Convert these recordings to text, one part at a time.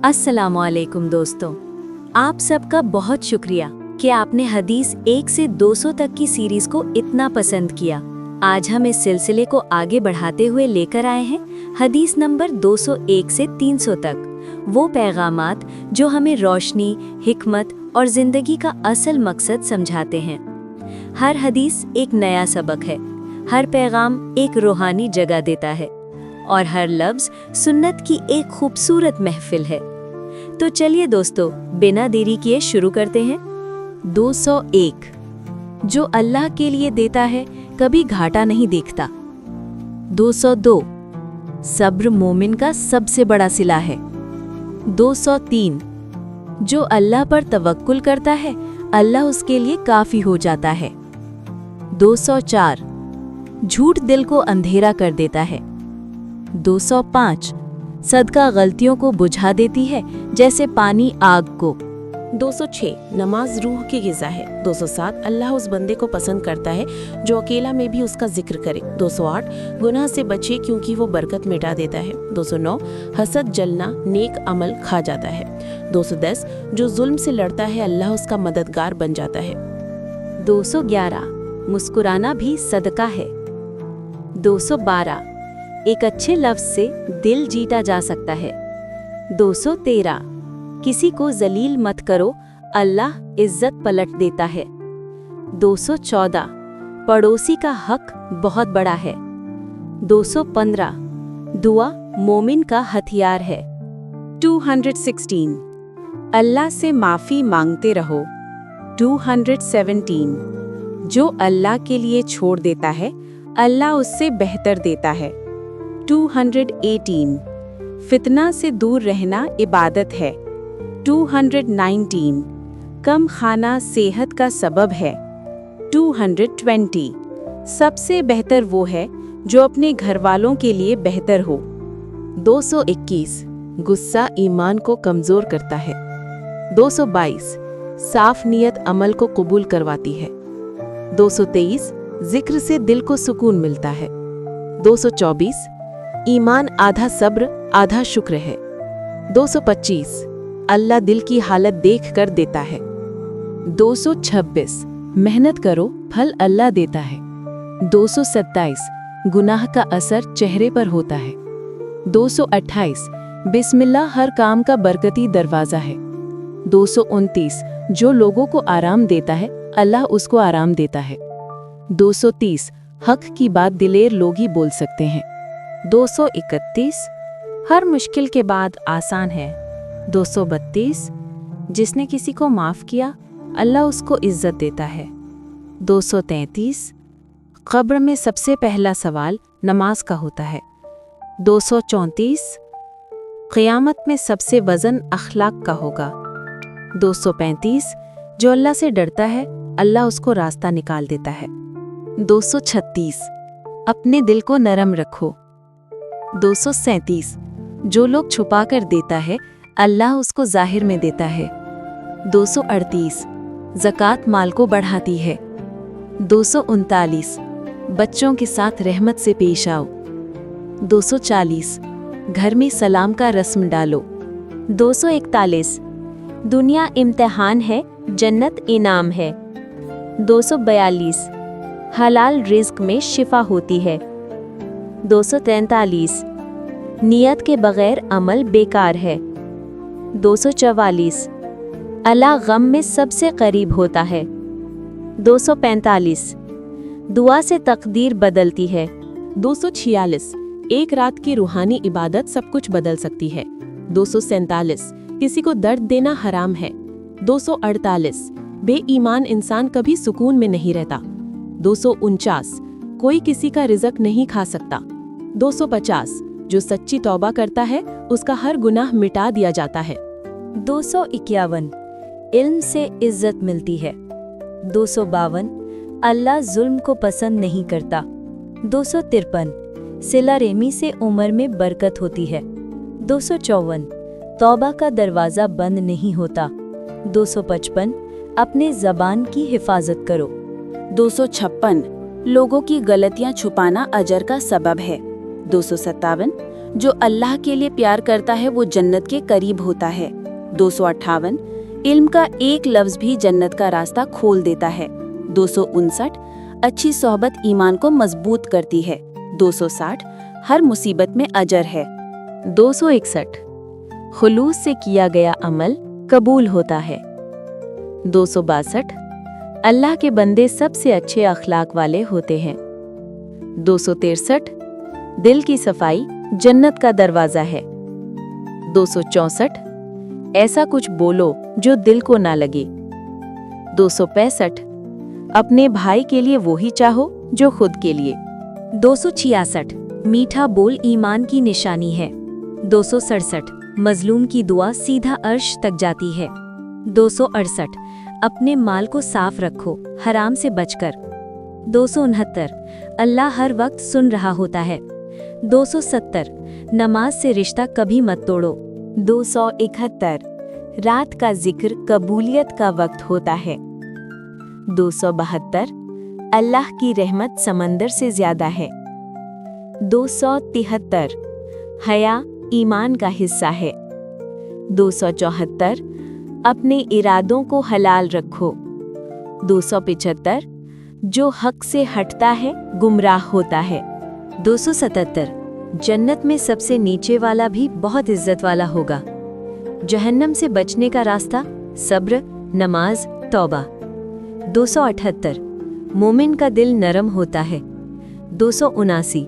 अस्सलामुअलैकुम दोस्तों, आप सबका बहुत शुक्रिया कि आपने हदीस 1 से 200 तक की सीरीज को इतना पसंद किया। आज हम इस सिलसिले को आगे बढ़ाते हुए लेकर आए हैं हदीस नंबर 201 से 300 तक, वो पैगामात जो हमें रोशनी, हिकमत और ज़िंदगी का असल मकसद समझाते हैं। हर हदीस एक नया सबक है, हर पैगाम एक रूहानी जगह देता है और हर लफ्ज़ सुन्नत की एक खूबसूरत महफिल है। तो चलिए दोस्तों, बिना देरी किए शुरू करते हैं। 201 जो अल्लाह के लिए देता है कभी घाटा नहीं देखता। 202 सब्र मोमिन का सबसे बड़ा सिला है। 203 जो अल्लाह पर तवक्कुल करता है अल्लाह उसके लिए काफ़ी हो जाता है। 204 झूठ दिल को अंधेरा कर देता है। 205 सदका गलतियों को बुझा देती है जैसे पानी आग को। 206 नमाज रूह की ग़िज़ा है। 207 अल्लाह उस बंदे को पसंद करता है जो अकेला में भी उसका जिक्र करे। 208 गुनाह से बचे क्योंकि वो बरकत मिटा देता है। 209 हसद जलना नेक अमल खा जाता है। 210 जो जुल्म से लड़ता है अल्लाह उसका मददगार बन जाता है। 211 मुस्कुराना भी सदका है। 212 एक अच्छे लफ्ज़ से दिल जीता जा सकता है। 213 किसी को जलील मत करो, अल्लाह इज्जत पलट देता है। 214 पड़ोसी का हक बहुत बड़ा है। 215 दुआ मोमिन का हथियार है। 216 अल्लाह से माफ़ी मांगते रहो। 217 जो अल्लाह के लिए छोड़ देता है अल्लाह उससे बेहतर देता है। 218 फितना से दूर रहना इबादत है। 219 कम खाना सेहत का सबब है। 220 सबसे बेहतर वो है जो अपने घर वालों के लिए बेहतर हो। 221 गुस्सा ईमान को कमज़ोर करता है। 222 साफ नियत अमल को कबूल करवाती है। 223 जिक्र से दिल को सुकून मिलता है। 224 ईमान आधा सब्र आधा शुक्र है। 225 अल्लाह दिल की हालत देख कर देता है। 226 मेहनत करो फल अल्लाह देता है। 227 गुनाह का असर चेहरे पर होता है। 228 बिस्मिल्लाह हर काम का बरकती दरवाज़ा है। 229 जो लोगों को आराम देता है अल्लाह उसको आराम देता है। 230 हक की बात दिलेर लोग ही बोल सकते हैं। 231 हर मुश्किल के बाद आसान है। 232 जिसने किसी को माफ़ किया अल्लाह उसको इज्जत देता है। 233 कब्र में सबसे पहला सवाल नमाज का होता है। 234 क़यामत में सबसे वज़न अखलाक का होगा। 235 जो अल्लाह से डरता है अल्लाह उसको रास्ता निकाल देता है। 236 अपने दिल को नरम रखो। 237 जो लोग छुपा कर देता है अल्लाह उसको जाहिर में देता है। 238 ज़कात माल को बढ़ाती है। 239 बच्चों के साथ रहमत से पेश आओ। 240 घर में सलाम का रस्म डालो। 241 दुनिया इम्तिहान है, जन्नत इनाम है। 242 हलाल रिज़्क में शिफा होती है। 243 नियत के बगैर अमल बेकार है। 244 अल्लाह गम में सबसे करीब होता है। 245 दुआ से तकदीर बदलती है। 246 एक रात की रूहानी इबादत सब कुछ बदल सकती है। 247 किसी को दर्द देना हराम है। 248 बेईमान इंसान कभी सुकून में नहीं रहता। 249 कोई किसी का रिज़्क नहीं खा सकता। 250 जो सच्ची तौबा करता है उसका हर गुनाह मिटा दिया जाता है। 251 इल्म से इज्जत मिलती है। 252 अल्लाह जुल्म को पसंद नहीं करता। 253 सिला रेमी से उम्र में बरकत होती है। 254 तौबा का दरवाज़ा बंद नहीं होता। 255 अपने ज़बान की हिफाजत करो। 256 लोगों की गलतियां छुपाना अजर का सबब है। 257 जो अल्लाह के लिए प्यार करता है वो जन्नत के करीब होता है। 258 इल्म का एक लफ्ज भी जन्नत का रास्ता खोल देता है। 259 अच्छी सोहबत ईमान को मजबूत करती है। 260 हर मुसीबत में अजर है। 261 खुलूस से किया गया अमल कबूल होता है। 262 अल्लाह के बंदे सबसे अच्छे अखलाक वाले होते हैं। 263 दिल की सफाई जन्नत का दरवाजा है। 264 ऐसा कुछ बोलो जो दिल को ना लगे। 265 अपने भाई के लिए वही चाहो जो खुद के लिए। 266 मीठा बोल ईमान की निशानी है। 267 मजलूम की दुआ सीधा अर्श तक जाती है। 268 अपने माल को साफ रखो हराम से बचकर। 269 अल्लाह हर वक्त सुन रहा होता है। 270 नमाज से रिश्ता कभी मत तोड़ो। 271 रात का जिक्र कबूलियत का वक्त होता है। 272 अल्लाह की रहमत समंदर से ज्यादा है। 273 हया ईमान का हिस्सा है। 274 अपने इरादों को हलाल रखो। 275 जो हक से हटता है गुमराह होता है। 277 जन्नत में सबसे नीचे वाला भी बहुत इज्जत वाला होगा। जहन्नम से बचने का रास्ता सब्र नमाज तौबा। 278 मोमिन का दिल नरम होता है। 279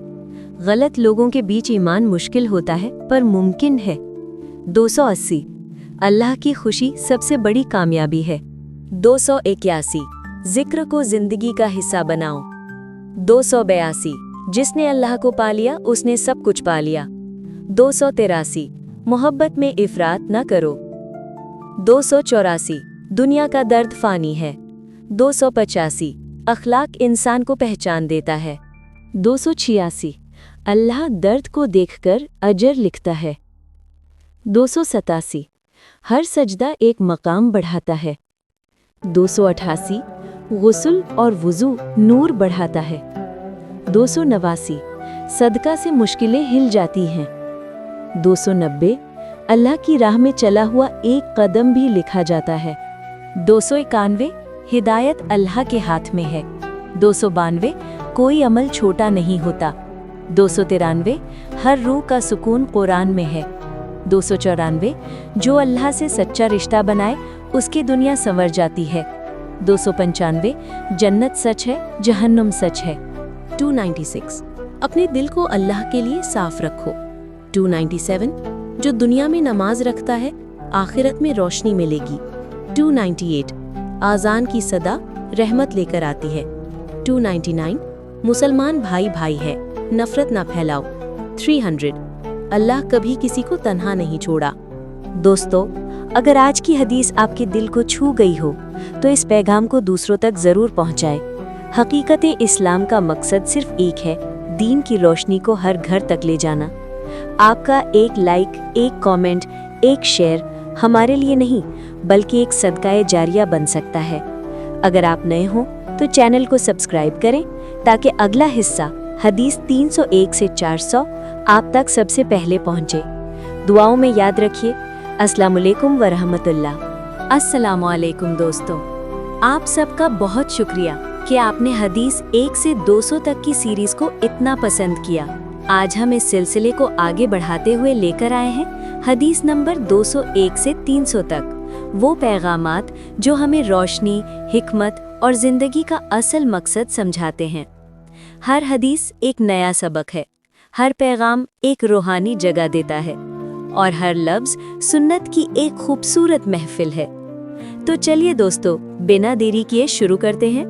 गलत लोगों के बीच ईमान मुश्किल होता है पर मुमकिन है। 280 अल्लाह की खुशी सबसे बड़ी कामयाबी है। 281 जिक्र को जिंदगी का हिस्सा बनाओ। 282 जिसने अल्लाह को पा लिया उसने सब कुछ पा लिया। 283 मोहब्बत में इफरात न करो। 284 दुनिया का दर्द फानी है। 285 अखलाक इंसान को पहचान देता है। 286 अल्लाह दर्द को देखकर अजर लिखता है। 287 हर सजदा एक मकाम बढ़ाता है। 288 गुस्ल और वुज़ू नूर बढ़ाता है। 289 सदका से मुश्किलें हिल जाती हैं। 290 अल्लाह की राह में चला हुआ एक कदम भी लिखा जाता है। 291 हिदायत अल्लाह के हाथ में है। 292 कोई अमल छोटा नहीं होता। 293 हर रूह का सुकून कुरान में है। 294 जो अल्लाह से सच्चा रिश्ता बनाए उसकी दुनिया संवर जाती है। 295 जन्नत सच है जहन्नुम सच है। 296 अपने दिल को अल्लाह के लिए साफ रखो। 297 जो दुनिया में नमाज रखता है आखिरत में रोशनी मिलेगी। 298 आज़ान की सदा रहमत लेकर आती है। 299 मुसलमान भाई भाई है नफरत ना फैलाओ। 300 अल्लाह कभी किसी को तन्हा नहीं छोड़ा। दोस्तों अगर आज की हदीस आपके दिल को छू गई हो तो इस पैगाम को दूसरों तक जरूर पहुंचाएं। हकीकत इस्लाम का मकसद सिर्फ एक है, दीन की रोशनी को हर घर तक ले जाना। आपका एक लाइक, एक कमेंट, एक शेयर हमारे लिए नहीं बल्कि एक सदकाए जारिया बन सकता है। अगर आप नए हो तो चैनल को सब्सक्राइब करें ताकि अगला हिस्सा हदीस 301 से 400 आप तक सबसे पहले पहुंचे। दुआओं में याद रखिए। अस्सलाम वालेकुम व रहमतुल्लाह। अस्सलाम वालेकुम दोस्तों, आप सबका बहुत शुक्रिया कि आपने हदीस 1 से 200 तक की सीरीज को इतना पसंद किया। आज हम इस सिलसिले को आगे बढ़ाते हुए लेकर आए हैं हदीस नंबर 201 से 300 तक। वो पैगामात जो हमें रोशनी, हिकमत और जिंदगी का असल मकसद समझाते हैं। हर हदीस एक नया सबक है, हर पैगाम एक रूहानी जगह देता है और हर लफ्ज सुन्नत की एक खूबसूरत महफिल है। तो चलिए दोस्तों, बिना देरी किए शुरू करते हैं।